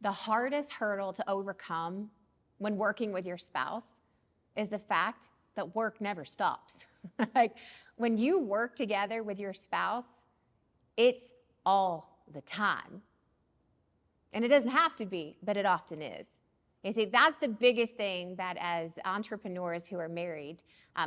the hardest hurdle to overcome when working with your spouse is the fact that work never stops. Like when you work together with your spouse, it's all the time. And it doesn't have to be, but it often is. You see, that's the biggest thing that as entrepreneurs who are married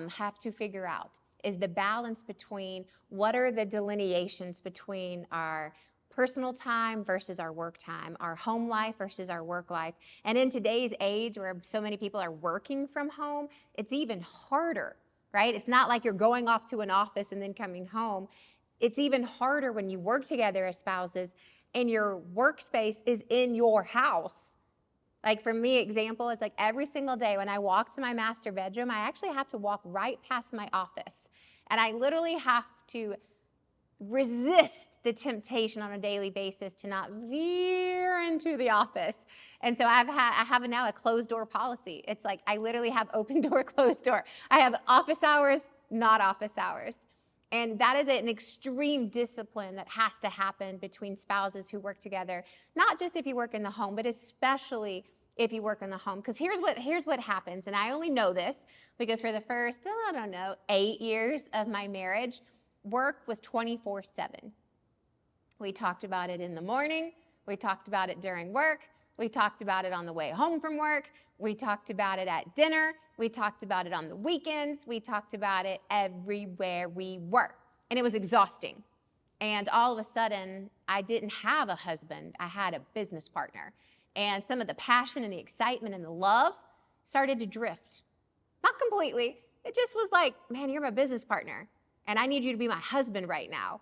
have to figure out is the balance between what are the delineations between our personal time versus our work time, our home life versus our work life. And in today's age where so many people are working from home, it's even harder, right? It's not like you're going off to an office and then coming home. It's even harder when you work together as spouses and your workspace is in your house. Like for me, example, it's like every single day when I walk to my master bedroom, I actually have to walk right past my office. And I literally have to resist the temptation on a daily basis to not veer into the office. And so I have now a closed door policy. It's like I literally have open door, closed door. I have office hours, not office hours. And that is an extreme discipline that has to happen between spouses who work together, not just if you work in the home, but especially if you work in the home. Because here's what happens, and I only know this because for the first, 8 years of my marriage, work was 24/7. We talked about it in the morning, we talked about it during work, we talked about it on the way home from work, we talked about it at dinner, we talked about it on the weekends, we talked about it everywhere we were. And it was exhausting. And all of a sudden, I didn't have a husband, I had a business partner. And some of the passion and the excitement and the love started to drift. Not completely, it just was like, man, you're my business partner, and I need you to be my husband right now.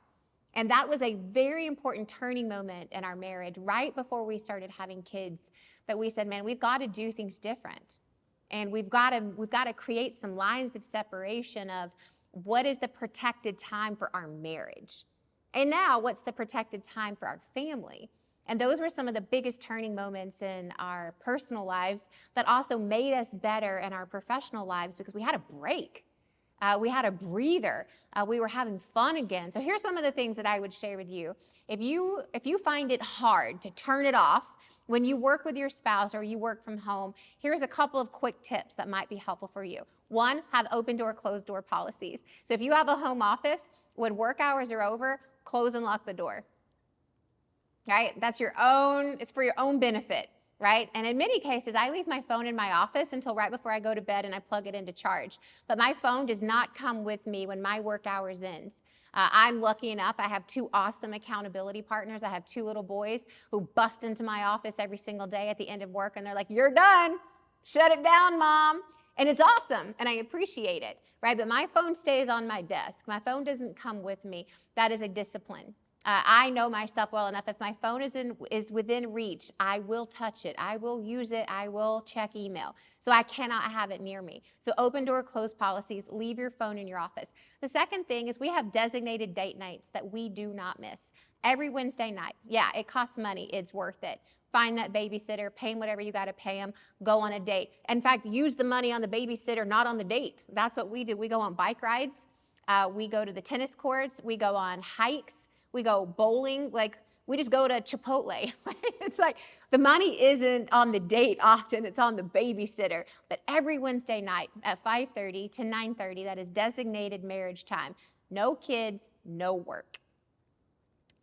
And that was a very important turning moment in our marriage right before we started having kids, that we said, man, we've got to do things different. And we've got to create some lines of separation of what is the protected time for our marriage. And now what's the protected time for our family? And those were some of the biggest turning moments in our personal lives that also made us better in our professional lives because we had a break. We had a breather. We were having fun again. So here's some of the things that I would share with you. If you find it hard to turn it off when you work with your spouse or you work from home, here's a couple of quick tips that might be helpful for you. One, have open door, closed door policies. So if you have a home office, when work hours are over, close and lock the door. Right? It's for your own benefit. Right? And in many cases, I leave my phone in my office until right before I go to bed and I plug it into charge. But my phone does not come with me when my work hours ends. I'm lucky enough, I have 2 awesome accountability partners. I have 2 little boys who bust into my office every single day at the end of work and they're like, you're done. Shut it down, Mom. And it's awesome and I appreciate it, right? But my phone stays on my desk. My phone doesn't come with me. That is a discipline. I know myself well enough. If my phone is within reach, I will touch it. I will use it. I will check email. So I cannot have it near me. So open door, closed policies, leave your phone in your office. The second thing is we have designated date nights that we do not miss. Every Wednesday night. Yeah, it costs money. It's worth it. Find that babysitter, pay them whatever you got to pay them, go on a date. In fact, use the money on the babysitter, not on the date. That's what we do. We go on bike rides. We go to the tennis courts. We go on hikes. We go bowling, like we just go to Chipotle. It's like the money isn't on the date often, it's on the babysitter. But every Wednesday night at 5:30 to 9:30, that is designated marriage time. No kids, no work.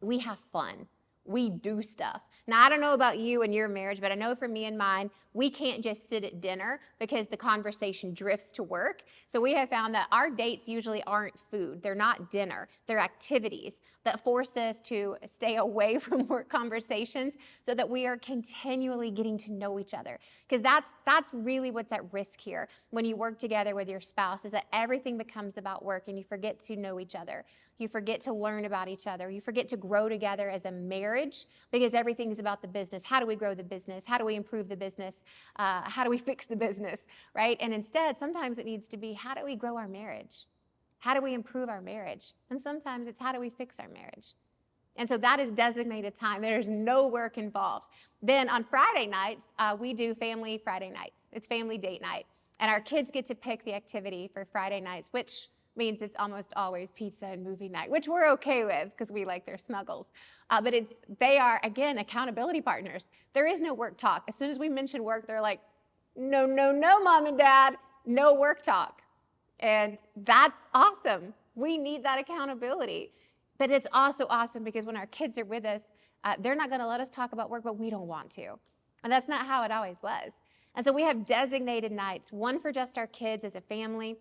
We have fun. We do stuff. Now, I don't know about you and your marriage, but I know for me and mine, we can't just sit at dinner because the conversation drifts to work. So we have found that our dates usually aren't food. They're not dinner. They're activities that force us to stay away from work conversations so that we are continually getting to know each other. Because that's really what's at risk here when you work together with your spouse, is that everything becomes about work and you forget to know each other. You forget to learn about each other. You forget to grow together as a marriage because everything is about the business. How do we grow the business? How do we improve the business? How do we fix the business, right? And instead, sometimes it needs to be, how do we grow our marriage? How do we improve our marriage? And sometimes it's, how do we fix our marriage? And so that is designated time. There's no work involved. Then on Friday nights, we do family Friday nights. It's family date night. And our kids get to pick the activity for Friday nights, which means it's almost always pizza and movie night, which we're okay with because we like their snuggles. But they are, again, accountability partners. There is no work talk. As soon as we mention work, they're like, no, no, no, mom and dad, no work talk. And that's awesome. We need that accountability. But it's also awesome because when our kids are with us, they're not going to let us talk about work, but we don't want to. And that's not how it always was. And so we have designated nights, one for just our kids as a family,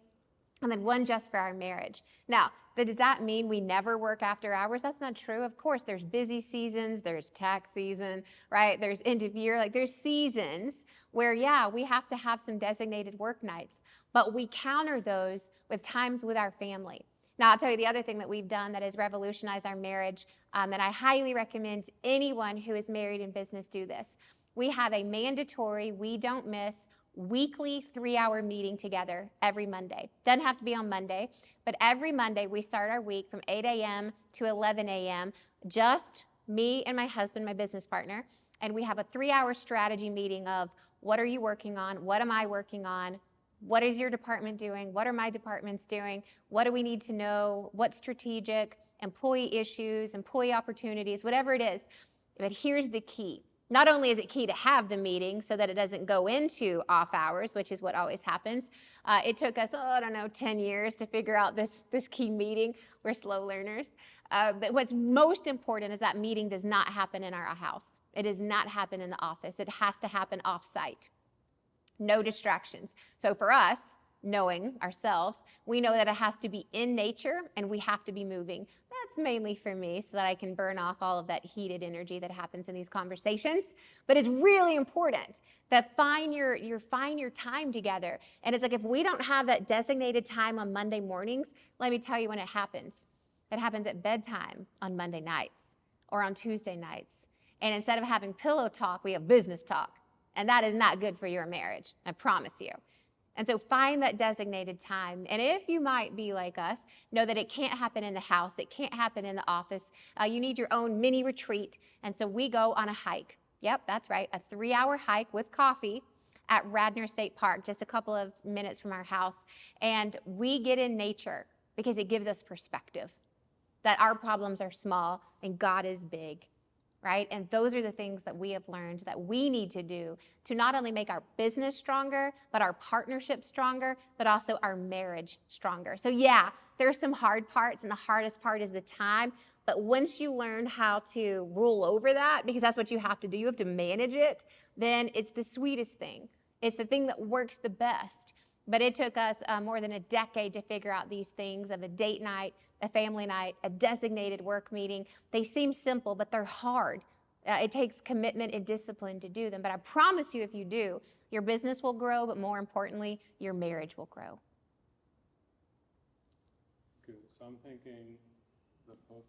and then one just for our marriage. Now, does that mean we never work after hours? That's not true. Of course, there's busy seasons, there's tax season, right? There's end of year, like there's seasons where, yeah, we have to have some designated work nights, but we counter those with times with our family. Now, I'll tell you the other thing that we've done that has revolutionized our marriage, and I highly recommend anyone who is married in business do this. We have a mandatory, we don't miss, weekly 3-hour meeting together every Monday. Doesn't have to be on Monday, but every Monday we start our week from 8 a.m. to 11 a.m., just me and my husband, my business partner, and we have a 3-hour strategy meeting of what are you working on, what am I working on, what is your department doing, what are my departments doing, what do we need to know, what's strategic, employee issues, employee opportunities, whatever it is. But here's the key. Not only is it key to have the meeting so that it doesn't go into off hours, which is what always happens. It took us, 10 years to figure out this key meeting. We're slow learners. But what's most important is that meeting does not happen in our house. It does not happen in the office. It has to happen off-site. No distractions. So for us, knowing ourselves, we know that it has to be in nature and we have to be moving. That's mainly for me so that I can burn off all of that heated energy that happens in these conversations. But it's really important that find your time together. And it's like if we don't have that designated time on Monday mornings, let me tell you when it happens. It happens at bedtime on Monday nights or on Tuesday nights. And instead of having pillow talk, we have business talk. And that is not good for your marriage, I promise you. And so find that designated time. And if you might be like us, know that it can't happen in the house. It can't happen in the office. You need your own mini retreat. And so we go on a hike. Yep, that's right. A 3-hour hike with coffee at Radnor State Park, just a couple of minutes from our house. And we get in nature because it gives us perspective that our problems are small and God is big. Right? And those are the things that we have learned that we need to do to not only make our business stronger, but our partnership stronger, but also our marriage stronger. So yeah, there's some hard parts, and the hardest part is the time. But once you learn how to rule over that, because that's what you have to do, you have to manage it, then it's the sweetest thing. It's the thing that works the best. But it took us more than a decade to figure out these things of a date night, a family night, a designated work meeting. They seem simple, but they're hard. It takes commitment and discipline to do them. But I promise you, if you do, your business will grow, but more importantly, your marriage will grow. Good. So I'm thinking the hook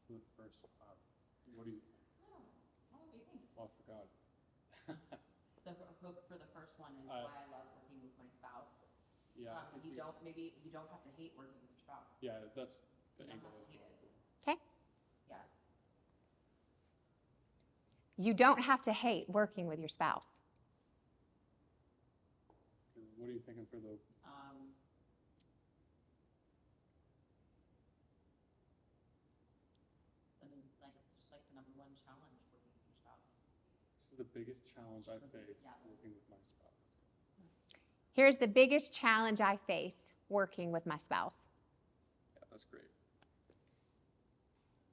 for the first, what do you? What do you think? Oh, I forgot. The hook for the first one is why I love working with my spouse. Yeah. You don't have to hate working with your spouse. Yeah, that's the You don't angle. have to hate it. Okay? Yeah. You don't have to hate working with your spouse. What are you thinking for the? Just like the number one challenge working with your spouse. This is the biggest challenge I face Yeah. working with my spouse. Here's the biggest challenge I face working with my spouse. Yeah, that's great.